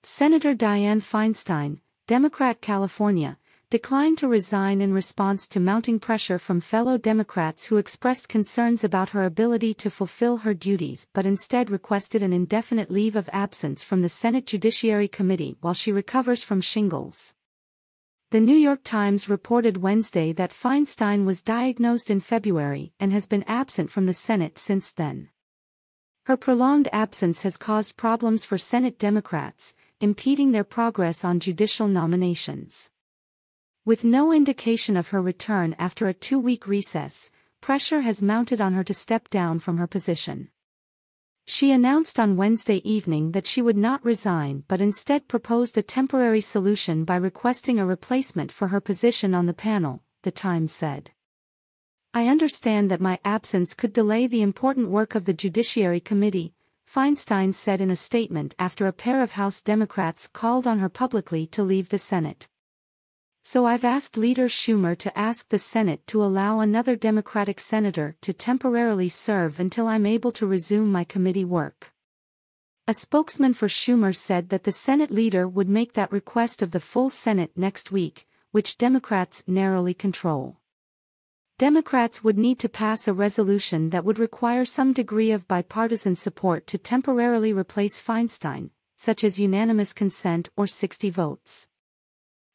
Senator Dianne Feinstein, Democrat California, declined to resign in response to mounting pressure from fellow Democrats who expressed concerns about her ability to fulfill her duties but instead requested an indefinite leave of absence from the Senate Judiciary Committee while she recovers from shingles. The New York Times reported Wednesday that Feinstein was diagnosed in February and has been absent from the Senate since then. Her prolonged absence has caused problems for Senate Democrats, impeding their progress on judicial nominations. With no indication of her return after a 2-week recess, pressure has mounted on her to step down from her position. She announced on Wednesday evening that she would not resign but instead proposed a temporary solution by requesting a replacement for her position on the panel, the Times said. "I understand that my absence could delay the important work of the Judiciary Committee," Feinstein said in a statement after a pair of House Democrats called on her publicly to leave the Senate. "So I've asked Leader Schumer to ask the Senate to allow another Democratic senator to temporarily serve until I'm able to resume my committee work." A spokesman for Schumer said that the Senate leader would make that request of the full Senate next week, which Democrats narrowly control. Democrats would need to pass a resolution that would require some degree of bipartisan support to temporarily replace Feinstein, such as unanimous consent or 60 votes.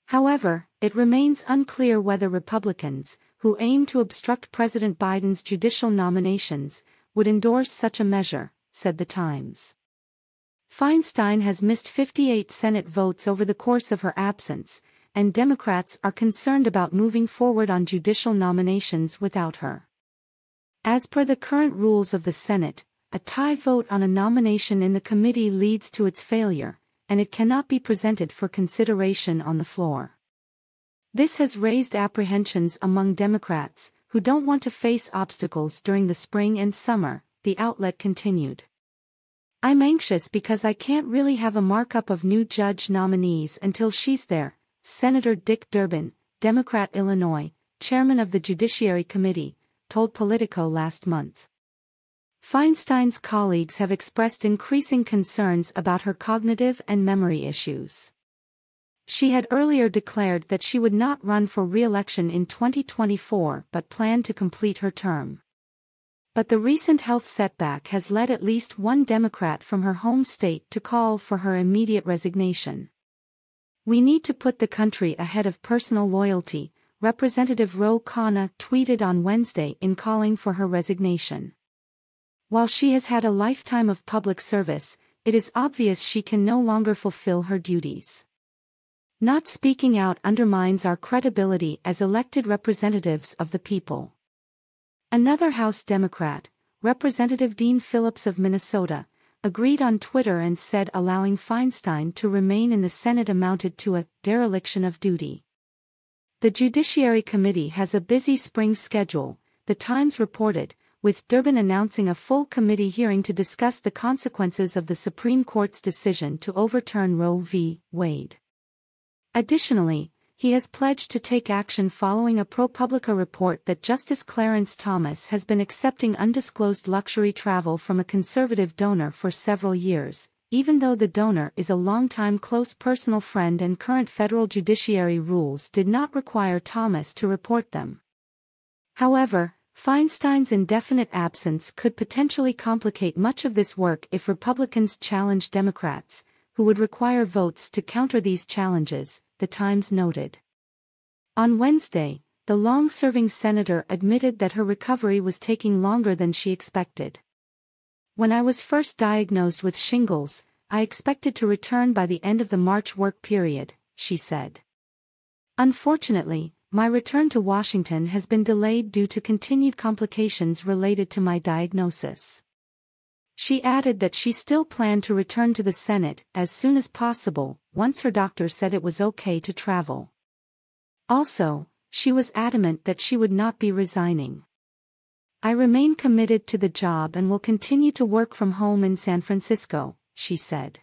However, it remains unclear whether Republicans, who aim to obstruct President Biden's judicial nominations, would endorse such a measure, said the Times. Feinstein has missed 58 Senate votes over the course of her absence, and Democrats are concerned about moving forward on judicial nominations without her. As per the current rules of the Senate, a tie vote on a nomination in the committee leads to its failure, and it cannot be presented for consideration on the floor. This has raised apprehensions among Democrats, who don't want to face obstacles during the spring and summer, the outlet continued. "I'm anxious because I can't really have a markup of new judge nominees until she's there," Senator Dick Durbin, Democrat Illinois, chairman of the Judiciary Committee, told Politico last month. Feinstein's colleagues have expressed increasing concerns about her cognitive and memory issues. She had earlier declared that she would not run for re-election in 2024 but planned to complete her term. But the recent health setback has led at least one Democrat from her home state to call for her immediate resignation. "We need to put the country ahead of personal loyalty," Representative Ro Khanna tweeted on Wednesday in calling for her resignation. "While she has had a lifetime of public service, it is obvious she can no longer fulfill her duties. Not speaking out undermines our credibility as elected representatives of the people." Another House Democrat, Representative Dean Phillips of Minnesota, agreed on Twitter and said allowing Feinstein to remain in the Senate amounted to a dereliction of duty. The Judiciary Committee has a busy spring schedule, the Times reported, with Durbin announcing a full committee hearing to discuss the consequences of the Supreme Court's decision to overturn Roe v. Wade. Additionally, he has pledged to take action following a ProPublica report that Justice Clarence Thomas has been accepting undisclosed luxury travel from a conservative donor for several years, even though the donor is a longtime close personal friend and current federal judiciary rules did not require Thomas to report them. However, Feinstein's indefinite absence could potentially complicate much of this work if Republicans challenge Democrats, who would require votes to counter these challenges, the Times noted. On Wednesday, the long-serving senator admitted that her recovery was taking longer than she expected. "When I was first diagnosed with shingles, I expected to return by the end of the March work period," she said. "Unfortunately, my return to Washington has been delayed due to continued complications related to my diagnosis." She added that she still planned to return to the Senate as soon as possible, once her doctor said it was okay to travel. Also, she was adamant that she would not be resigning. "I remain committed to the job and will continue to work from home in San Francisco," she said.